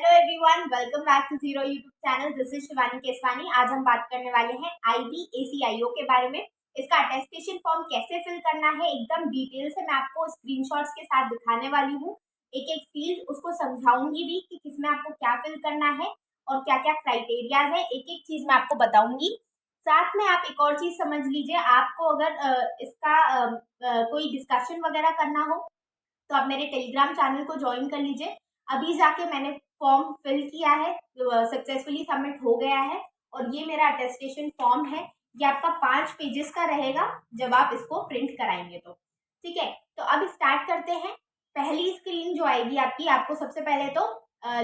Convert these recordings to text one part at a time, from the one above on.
Hello everyone, welcome back to zero YouTube channel. This is Shivani Keswani. आज हम बात करने वाले हैं IBACIO के बारे में। इसका अटेस्टेशन फॉर्म कैसे फिल करना है एकदम डिटेल से मैं आपको स्क्रीनशॉट्स के साथ दिखाने वाली हूँ। एक एक फील्ड उसको समझाऊंगी भी कि किसमें आपको क्या फिल करना है और क्या क्या क्राइटेरियाज है। एक एक चीज मैं आपको बताऊंगी। साथ में आप एक और चीज समझ लीजिए, आपको अगर इसका कोई डिस्कशन वगैरह करना हो तो आप मेरे टेलीग्राम चैनल को ज्वाइन कर लीजिए। अभी जाके मैंने फॉर्म फिल किया है, सक्सेसफुली सबमिट हो गया है और ये मेरा अटेस्टेशन फॉर्म है। ये आपका 5 पेजेस का रहेगा जब आप इसको प्रिंट कराएंगे तो। ठीक है, तो अब स्टार्ट करते हैं। पहली स्क्रीन जो आएगी आपकी, आपको सबसे पहले तो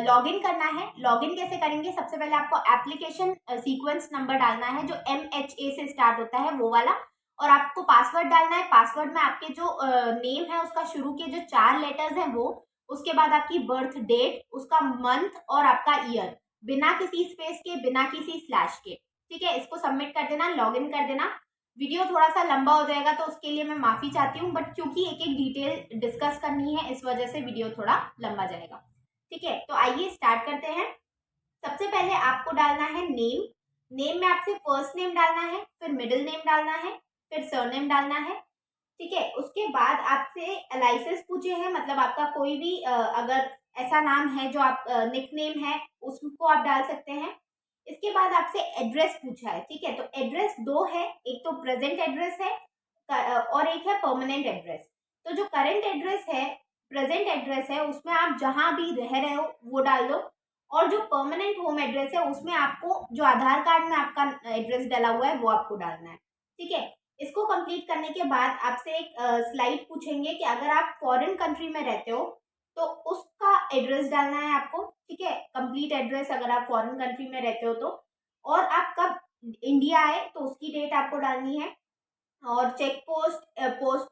लॉगिन करना है। लॉगिन कैसे करेंगे? सबसे पहले आपको एप्लीकेशन सीक्वेंस नंबर डालना है जो MHA से स्टार्ट होता है वो वाला, और आपको पासवर्ड डालना है। पासवर्ड में आपके जो नेम है उसका शुरू के जो 4 लेटर्स हैं वो, उसके बाद आपकी बर्थ डेट, उसका मंथ और आपका ईयर, बिना किसी स्पेस के, बिना किसी स्लैश के। ठीक है, इसको सबमिट कर देना, लॉगिन कर देना। वीडियो थोड़ा सा लंबा हो जाएगा तो उसके लिए मैं माफी चाहती हूँ, बट क्योंकि एक एक डिटेल डिस्कस करनी है इस वजह से वीडियो थोड़ा लंबा जाएगा। ठीक है, तो आइए स्टार्ट करते हैं। सबसे पहले आपको डालना है नेम। नेम में आपसे फर्स्ट नेम डालना है, फिर मिडिल नेम डालना है, फिर सरनेम डालना है। ठीक है, उसके बाद आपसे एलाइसिस पूछे हैं, मतलब आपका कोई भी अगर ऐसा नाम है जो आप निक नेम है उसको आप डाल सकते हैं। इसके बाद आपसे एड्रेस पूछा है। ठीक है, तो एड्रेस दो है, एक तो प्रेजेंट एड्रेस है और एक है परमानेंट एड्रेस। तो जो करंट एड्रेस है, प्रेजेंट एड्रेस है, उसमें आप जहां भी रह रहे हो वो डाल दो, और जो परमानेंट होम एड्रेस है उसमें आपको जो आधार कार्ड में आपका एड्रेस डाला हुआ है वो आपको डालना है। ठीक है, इसको कंप्लीट करने के बाद आपसे एक स्लाइड पूछेंगे कि अगर आप फॉरेन कंट्री में रहते हो तो उसका एड्रेस डालना है आपको। ठीक है, कंप्लीट एड्रेस अगर आप फॉरेन कंट्री में रहते हो तो, और आप कब इंडिया आए तो उसकी डेट आपको डालनी है, और check post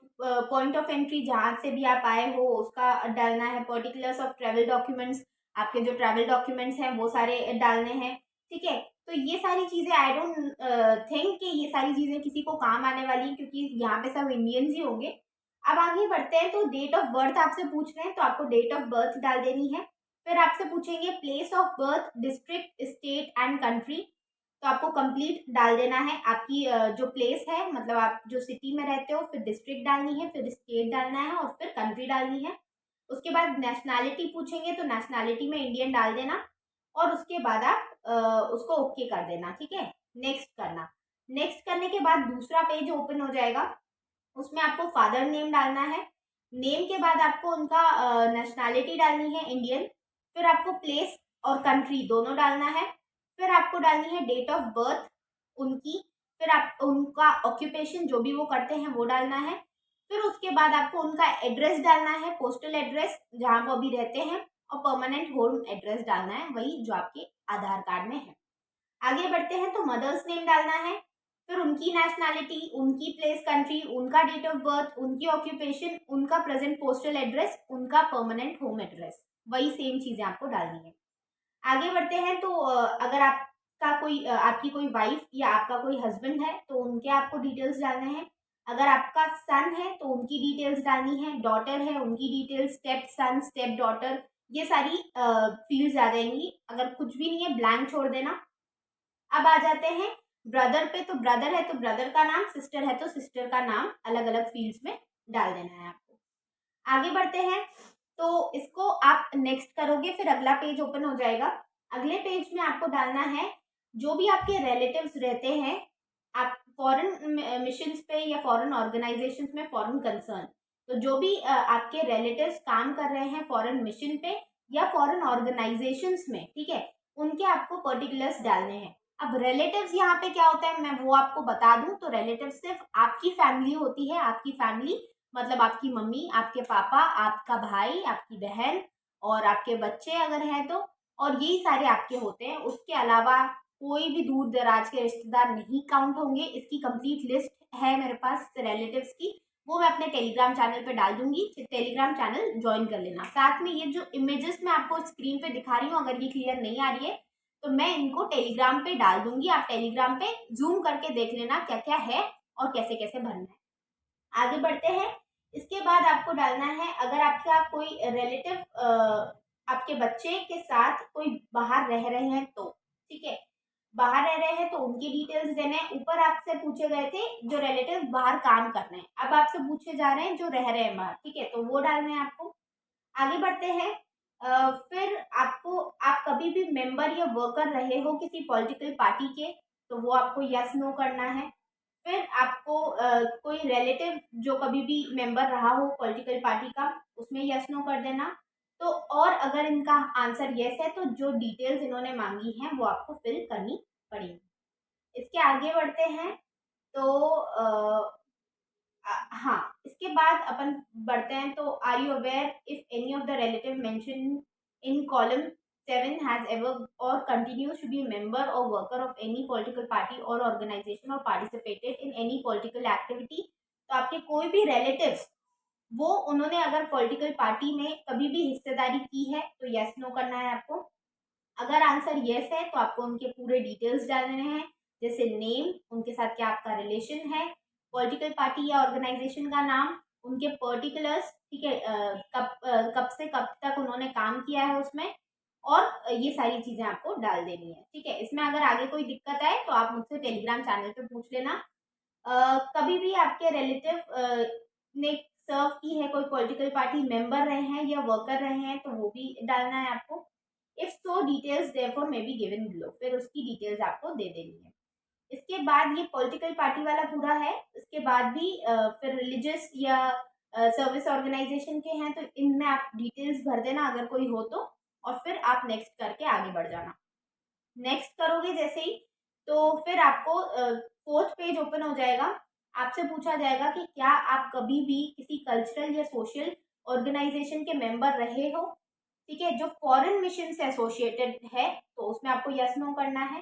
point of entry जहाँ से भी आप आए हो उसका डालना है। पर्टिकुलर्स ऑफ ट्रेवल डॉक्यूमेंट्स, आपके जो ट्रैवल डॉक्यूमेंट्स हैं वो सारे डालने हैं। ठीक है, तो ये सारी चीज़ें आई डोंट थिंक कि ये सारी चीज़ें किसी को काम आने वाली हैं, क्योंकि यहाँ पे सब इंडियंस ही होंगे। अब आगे बढ़ते हैं, तो डेट ऑफ बर्थ आपसे पूछ रहे हैं तो आपको डेट ऑफ बर्थ डाल देनी है। फिर आपसे पूछेंगे place of birth, district, state and country, तो आपको कंप्लीट डाल देना है। आपकी जो प्लेस है, मतलब आप जो सिटी में रहते हो, फिर डिस्ट्रिक्ट डालनी है, फिर स्टेट डालना है और फिर कंट्री डालनी है। उसके बाद नेशनैलिटी पूछेंगे तो नेशनैलिटी में इंडियन डाल देना, और उसके बाद आप उसको ओके कर देना। ठीक है, नेक्स्ट करना। नेक्स्ट करने के बाद दूसरा पेज ओपन हो जाएगा, उसमें आपको फादर नेम डालना है। नेम के बाद आपको उनका नेशनैलिटी डालनी है, इंडियन। फिर आपको प्लेस और कंट्री दोनों डालना है। फिर आपको डालनी है डेट ऑफ बर्थ उनकी। फिर आप उनका ऑक्यूपेशन जो भी वो करते हैं वो डालना है। फिर उसके बाद आपको उनका एड्रेस डालना है, पोस्टल एड्रेस जहाँ वो अभी रहते हैं, और परमानेंट होम एड्रेस डालना है, वही जो आपके आधार कार्ड में है। आगे बढ़ते हैं, तो मदर्स नेम डालना है, फिर उनकी नेशनैलिटी, उनकी प्लेस कंट्री, उनका डेट ऑफ बर्थ, उनकी ऑक्यूपेशन, उनका प्रेजेंट पोस्टल एड्रेस, उनका परमानेंट होम एड्रेस, वही सेम चीजें आपको डालनी है। आगे बढ़ते हैं, तो अगर आपका कोई आपकी कोई वाइफ या आपका कोई हस्बैंड है तो उनके आपको डिटेल्स डालने हैं। अगर आपका सन है तो उनकी डिटेल्स डालनी है, डॉटर है उनकी डिटेल्स, स्टेप सन, स्टेप डॉटर, ये सारी फील्ड्स आ जाएंगी। अगर कुछ भी नहीं है ब्लैंक छोड़ देना। अब आ जाते हैं ब्रदर पे, तो ब्रदर है तो ब्रदर का नाम, सिस्टर है तो सिस्टर का नाम, अलग अलग फील्ड्स में डाल देना है आपको। आगे बढ़ते हैं, तो इसको आप नेक्स्ट करोगे, फिर अगला पेज ओपन हो जाएगा। अगले पेज में आपको डालना है जो भी आपके रिलेटिव्स रहते हैं, आप फॉरेन मिशंस पे या फॉरेन ऑर्गेनाइजेशंस में, फॉरेन कंसर्न, तो जो भी आपके रिलेटिव्स काम कर रहे हैं फॉरेन मिशन पे या फॉरेन ऑर्गेनाइजेशंस में, ठीक है, उनके आपको पर्टिकुलर्स डालने हैं। अब रिलेटिव्स यहाँ पे क्या होता है मैं वो आपको बता दूं, तो रिलेटिव्स सिर्फ आपकी फैमिली होती है। आपकी फैमिली मतलब आपकी मम्मी, आपके पापा, आपका भाई, आपकी बहन और आपके बच्चे अगर हैं तो, और यही सारे आपके होते हैं। उसके अलावा कोई भी दूर दराज के रिश्तेदार नहीं काउंट होंगे। इसकी कंप्लीट लिस्ट है मेरे पास रिलेटिव्स की, वो मैं अपने टेलीग्राम चैनल पे डाल दूंगी। टेलीग्राम चैनल ज्वाइन कर लेना। साथ में ये जो इमेजेस मैं आपको स्क्रीन पे दिखा रही हूँ, अगर ये क्लियर नहीं आ रही है तो मैं इनको टेलीग्राम पे डाल दूंगी। आप टेलीग्राम पे जूम करके देख लेना क्या क्या है और कैसे कैसे भरना है। आगे बढ़ते हैं, इसके बाद आपको डालना है, अगर आपका कोई रिलेटिव आपके बच्चे के साथ कोई बाहर रह रहे हैं तो, ठीक है, बाहर रह रहे हैं तो उनकी डिटेल्स देने हैं। ऊपर आपसे पूछे गए थे जो रिलेटिव बाहर काम कर रहे हैं, अब आपसे पूछे जा रहे हैं जो रह रहे हैं बाहर, ठीक है, तो वो डालने हैं आपको। आगे बढ़ते हैं। फिर आपको, आप कभी भी मेंबर या वर्कर रहे हो किसी पॉलिटिकल पार्टी के, तो वो आपको यस नो करना है। फिर आपको कोई रिलेटिव जो कभी भी मेंबर रहा हो पॉलिटिकल पार्टी का, उसमें यस नो कर देना। तो और अगर इनका आंसर यस है तो जो डिटेल्स इन्होंने मांगी हैं वो आपको फिल करनी पड़ेगी। इसके आगे बढ़ते हैं। तो हाँ, इसके बाद अपन बढ़ते हैं। तो are you aware if any of the relative mention in column 7 has ever or continues to be member or worker of any political party or organisation or participated in any political activity. तो आपके कोई भी relatives, वो उन्होंने अगर political party में कभी भी हिस्सेदारी की है तो यस नो करना है आपको। अगर आंसर यस है तो आपको उनके पूरे डिटेल्स डालने हैं, जैसे नेम, उनके साथ क्या आपका रिलेशन है, पॉलिटिकल पार्टी या ऑर्गेनाइजेशन का नाम, उनके पर्टिकुलर्स, ठीक है, कब से कब तक उन्होंने काम किया है उसमें, और ये सारी चीजें आपको डाल देनी है, ठीक है। इसमें अगर आगे कोई दिक्कत आए तो आप मुझसे टेलीग्राम चैनल पे पूछ लेना। कभी भी आपके रिलेटिव ने सर्व की है, कोई पॉलिटिकल पार्टी मेंबर रहे हैं या वर्कर रहे हैं, तो वो भी डालना है आपको। If so details therefore may be given below, फिर उसकी डिटेल्स आपको दे देनी है। इसके बाद ये पॉलिटिकल पार्टी वाला पूरा है। इसके बाद भी फिर रिलीजियस या सर्विस ऑर्गेनाइजेशन के हैं तो इनमें आप डिटेल्स भर देना अगर कोई हो तो, और फिर आप नेक्स्ट करके आगे बढ़ जाना। नेक्स्ट करोगे जैसे ही, तो फिर आपको फोर्थ पेज ओपन हो जाएगा। आपसे पूछा जाएगा कि क्या आप कभी भी किसी कल्चरल या सोशल ऑर्गेनाइजेशन के मेंबर रहे हो, ठीक है, जो फॉरेन मिशन से एसोसिएटेड है, तो उसमें आपको यस नो करना है,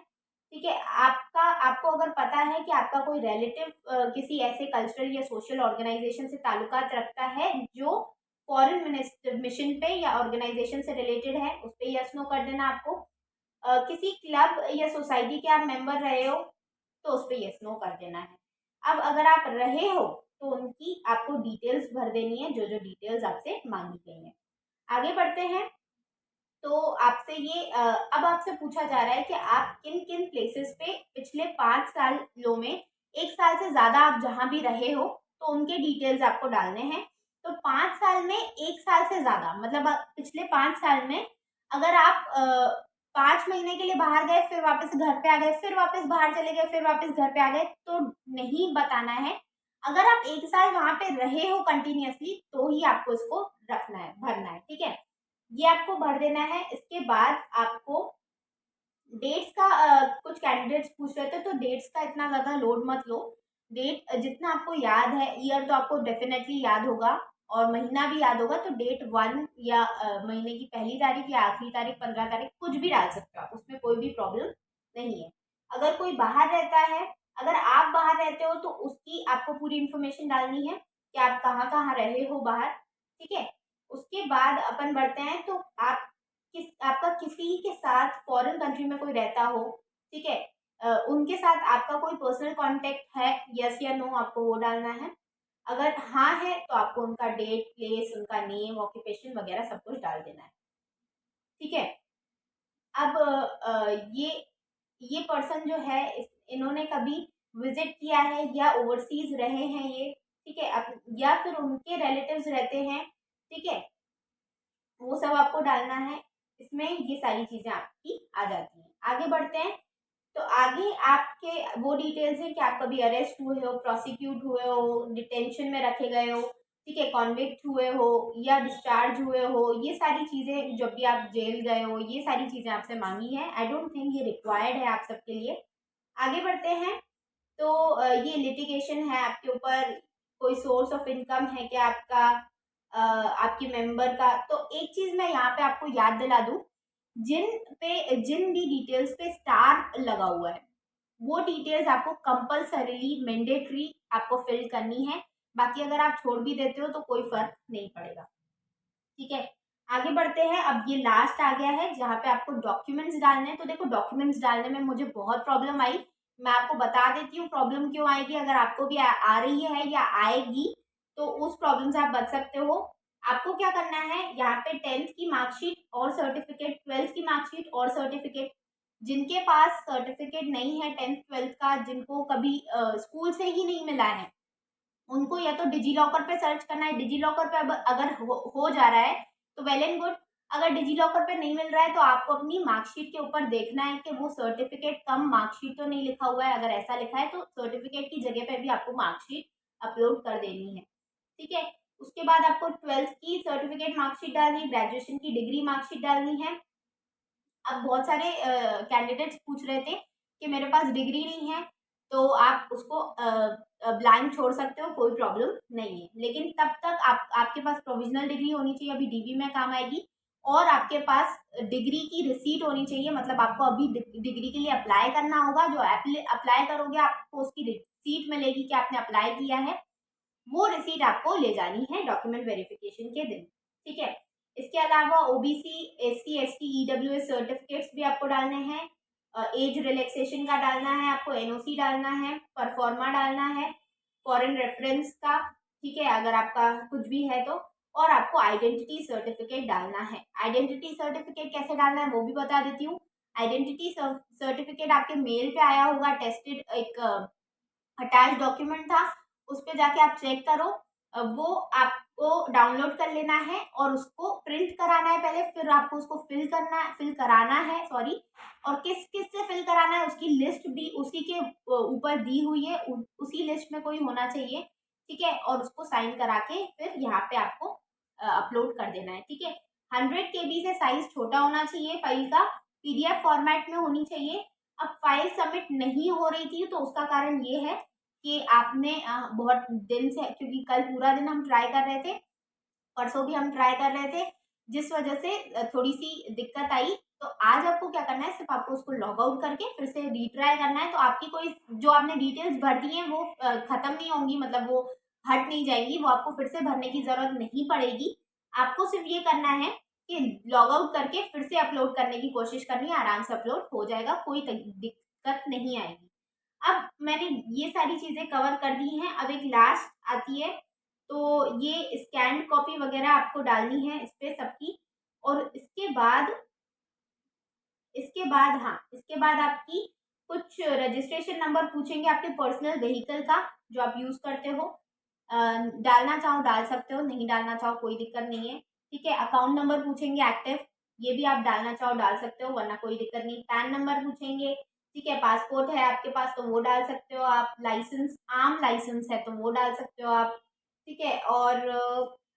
ठीक है। आपको अगर पता है कि आपका कोई रिलेटिव किसी ऐसे कल्चरल या सोशल ऑर्गेनाइजेशन से ताल्लुकात रखता है जो फॉरेन मिशन पे या ऑर्गेनाइजेशन से रिलेटेड है, उस पर यस नो कर देना आपको। किसी क्लब या सोसाइटी के आप मेंबर रहे हो तो उस पर यस नो कर देना है। अब अगर आप रहे हो तो उनकी आपको डिटेल्स भर देनी है, जो जो डिटेल्स आपसे मांगी गई है। आगे बढ़ते हैं। तो आपसे ये अब आपसे पूछा जा रहा है कि आप किन किन प्लेसेस पे पिछले 5 सालों में 1 साल से ज्यादा आप जहां भी रहे हो तो उनके डिटेल्स आपको डालने हैं। तो 5 साल में 1 साल से ज्यादा मतलब पिछले 5 साल में अगर आप 5 महीने के लिए बाहर गए, फिर वापस घर पे आ गए, फिर वापस बाहर चले गए, फिर वापस घर पे आ गए, तो नहीं बताना है। अगर आप 1 साल वहां पे रहे हो कंटिन्यूअसली तो ही आपको इसको रखना है, भरना है, ठीक है। ये आपको भर देना है। इसके बाद आपको डेट्स का कुछ कैंडिडेट्स पूछ रहे थे तो डेट्स का इतना ज़्यादा लोड मत लो। डेट जितना आपको याद है, ईयर तो आपको डेफिनेटली याद होगा और महीना भी याद होगा, तो डेट 1 या महीने की पहली तारीख या आखिरी तारीख, 15 तारीख, कुछ भी डाल सकते हो आप, उसमें कोई भी प्रॉब्लम नहीं है। अगर कोई बाहर रहता है, अगर आप बाहर रहते हो तो उसकी आपको पूरी इन्फॉर्मेशन डालनी है कि आप कहाँ कहाँ रहे हो बाहर, ठीक है। उसके बाद अपन बढ़ते हैं। तो आपका किसी के साथ फॉरेन कंट्री में कोई रहता हो, ठीक है, उनके साथ आपका कोई पर्सनल कांटेक्ट है, यस या नो आपको वो डालना है। अगर हाँ है तो आपको उनका डेट, प्लेस, उनका नेम, ऑक्यूपेशन वगैरह सब कुछ डाल देना है, ठीक है। अब ये पर्सन जो है इन्होंने कभी विजिट किया है या ओवरसीज रहे हैं ये, ठीक है, अब या फिर उनके रिलेटिव्स रहते हैं, ठीक है, वो सब आपको डालना है। इसमें ये सारी चीजें आपकी आ जाती हैं। आगे बढ़ते हैं। तो आगे आपके वो डिटेल्स हैं कि आप कभी अरेस्ट हुए हो, प्रोसिक्यूट हुए हो, डिटेंशन में रखे गए हो, ठीक है, कॉन्विक्ट हुए हो या डिस्चार्ज हुए हो, ये सारी चीजें जब भी आप जेल गए हो, ये सारी चीजें आपसे मांगी हैं। आई डोंट थिंक ये रिक्वायर्ड है आप सबके लिए। आगे बढ़ते हैं। तो ये लिटिगेशन है आपके ऊपर, कोई सोर्स ऑफ इनकम है क्या आपका, आपके मेंबर का। तो एक चीज मैं यहाँ पे आपको याद दिला दूं, जिन भी डिटेल्स पे स्टार लगा हुआ है वो डिटेल्स आपको कंपल्सरीली मैंडेटरी आपको फिल करनी है। बाकी अगर आप छोड़ भी देते हो तो कोई फर्क नहीं पड़ेगा, ठीक है। आगे बढ़ते हैं। अब ये लास्ट आ गया है जहाँ पे आपको डॉक्यूमेंट्स डालने हैं। तो देखो, डॉक्यूमेंट्स डालने में मुझे बहुत प्रॉब्लम आई। मैं आपको बता देती हूँ प्रॉब्लम क्यों आएगी। अगर आपको भी आ रही है या आएगी तो उस प्रॉब्लम से आप बच सकते हो। आपको क्या करना है, यहाँ पे 10th की मार्कशीट और सर्टिफिकेट, 12th की मार्कशीट और सर्टिफिकेट। जिनके पास सर्टिफिकेट नहीं है 10th 12th का, जिनको कभी स्कूल से ही नहीं मिला है, उनको या तो डिजी लॉकर पे सर्च करना है। डिजी लॉकर पे अगर हो जा रहा है तो वेल एंड गुड। अगर डिजी लॉकर पे नहीं मिल रहा है तो आपको अपनी मार्कशीट के ऊपर देखना है कि वो सर्टिफिकेट कम मार्कशीट तो नहीं लिखा हुआ है। अगर ऐसा लिखा है तो सर्टिफिकेट की जगह पे भी आपको मार्कशीट अपलोड कर देनी है, ठीक है। उसके बाद आपको 12th की सर्टिफिकेट मार्कशीट डालनी है, ग्रेजुएशन की डिग्री मार्कशीट डालनी है। अब बहुत सारे कैंडिडेट्स पूछ रहे थे कि मेरे पास डिग्री नहीं है, तो आप उसको ब्लैंक छोड़ सकते हो, कोई प्रॉब्लम नहीं है। लेकिन तब तक आपके पास प्रोविजनल डिग्री होनी चाहिए, अभी डीवी में काम आएगी। और आपके पास डिग्री की रिसीट होनी चाहिए, मतलब आपको अभी डिग्री के लिए अप्लाई करना होगा। जो अप्लाई करोगे आपको उसकी रिसीट मिलेगी कि आपने अप्लाई किया है। वो रिसीट आपको ले जानी है डॉक्यूमेंट वेरिफिकेशन के दिन, ठीक है। इसके अलावा OBC, SC, ST, EWS certificates भी आपको डालने हैं। एज रिलैक्सेशन का डालना है आपको, एनओसी डालना है, परफॉर्मा डालना है, फॉरेन रेफरेंस का, ठीक है, अगर आपका कुछ भी है तो। और आपको आइडेंटिटी सर्टिफिकेट डालना है। आइडेंटिटी सर्टिफिकेट कैसे डालना है वो भी बता देती हूँ। आइडेंटिटी सर्टिफिकेट आपके मेल पे आया होगा, टेस्टेड एक अटैच डॉक्यूमेंट था, उस पे जाके आप चेक करो। वो आपको डाउनलोड कर लेना है और उसको प्रिंट कराना है पहले, फिर आपको उसको फिल कराना है, सॉरी। और किस किस से फिल कराना है उसकी लिस्ट भी उसी के ऊपर दी हुई है, उसी लिस्ट में कोई होना चाहिए, ठीक है। और उसको साइन करा के फिर यहाँ पे आपको अपलोड कर देना है, ठीक है। 100 KB से साइज छोटा होना चाहिए फाइल का, पीडीएफ फॉर्मेट में होनी चाहिए। अब फाइल सबमिट नहीं हो रही थी तो उसका कारण ये है कि आपने बहुत दिन से, क्योंकि कल पूरा दिन हम ट्राई कर रहे थे, परसों भी हम ट्राई कर रहे थे, जिस वजह से थोड़ी सी दिक्कत आई। तो आज आपको क्या करना है, सिर्फ आपको उसको लॉग आउट करके फिर से रीट्राई करना है। तो आपकी कोई जो आपने डिटेल्स भर दी हैं वो खत्म नहीं होंगी, मतलब वो हट नहीं जाएंगी, वो आपको फिर से भरने की जरूरत नहीं पड़ेगी। आपको सिर्फ ये करना है कि लॉग आउट करके फिर से अपलोड करने की कोशिश करनी है, आराम से अपलोड हो जाएगा, कोई दिक्कत नहीं आएगी। अब मैंने ये सारी चीजें कवर कर दी हैं, अब एक लास्ट आती है, तो ये स्कैन कॉपी वगैरह आपको डालनी है इस पे सबकी। और इसके बाद आपकी कुछ रजिस्ट्रेशन नंबर पूछेंगे आपके पर्सनल व्हीकल का जो आप यूज करते हो। डालना चाहो डाल सकते हो, नहीं डालना चाहो कोई दिक्कत नहीं है, ठीक है। अकाउंट नंबर पूछेंगे एक्टिव, ये भी आप डालना चाहो डाल सकते हो, वरना कोई दिक्कत नहीं। पैन नंबर पूछेंगे, ठीक है। पासपोर्ट है आपके पास तो वो डाल सकते हो आप। लाइसेंस, आम लाइसेंस है तो वो डाल सकते हो आप, ठीक है। और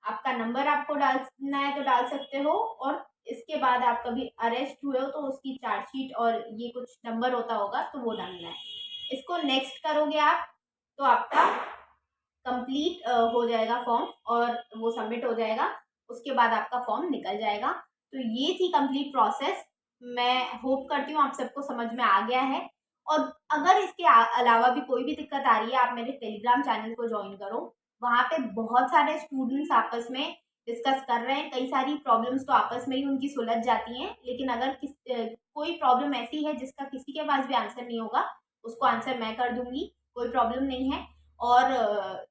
आपका नंबर आपको डालना है तो डाल सकते हो। और इसके बाद आप कभी अरेस्ट हुए हो तो उसकी चार्जशीट और ये कुछ नंबर होता होगा तो वो डालना है। इसको नेक्स्ट करोगे आप तो आपका कंप्लीट हो जाएगा फॉर्म और वो सबमिट हो जाएगा। उसके बाद आपका फॉर्म निकल जाएगा। तो ये थी कंप्लीट प्रोसेस। मैं होप करती हूँ आप सबको समझ में आ गया है। और अगर इसके अलावा भी कोई भी दिक्कत आ रही है, आप मेरे टेलीग्राम चैनल को ज्वाइन करो। वहाँ पे बहुत सारे स्टूडेंट्स आपस में डिस्कस कर रहे हैं। कई सारी प्रॉब्लम्स तो आपस में ही उनकी सुलझ जाती हैं, लेकिन अगर कोई प्रॉब्लम ऐसी है जिसका किसी के पास भी आंसर नहीं होगा, उसको आंसर मैं कर दूंगी, कोई प्रॉब्लम नहीं है। और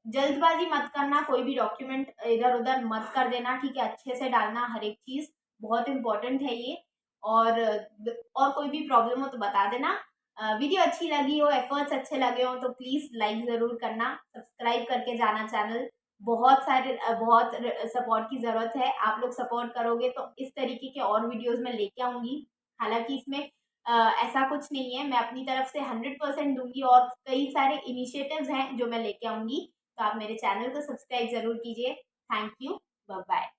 जल्दबाजी मत करना, कोई भी डॉक्यूमेंट इधर उधर मत कर देना, ठीक है। अच्छे से डालना, हर एक चीज़ बहुत इंपॉर्टेंट है ये। और कोई भी प्रॉब्लम हो तो बता देना। वीडियो अच्छी लगी हो, एफर्ट्स अच्छे लगे हो तो प्लीज़ लाइक ज़रूर करना, सब्सक्राइब करके जाना चैनल। बहुत सपोर्ट की ज़रूरत है, आप लोग सपोर्ट करोगे तो इस तरीके के और वीडियोज़ मैं लेके आऊँगी। हालाँकि इसमें ऐसा कुछ नहीं है, मैं अपनी तरफ से 100% दूंगी और कई सारे इनिशिएटिव्स हैं जो मैं लेके आऊँगी। तो आप मेरे चैनल को सब्सक्राइब ज़रूर कीजिए। Thank you, bye bye.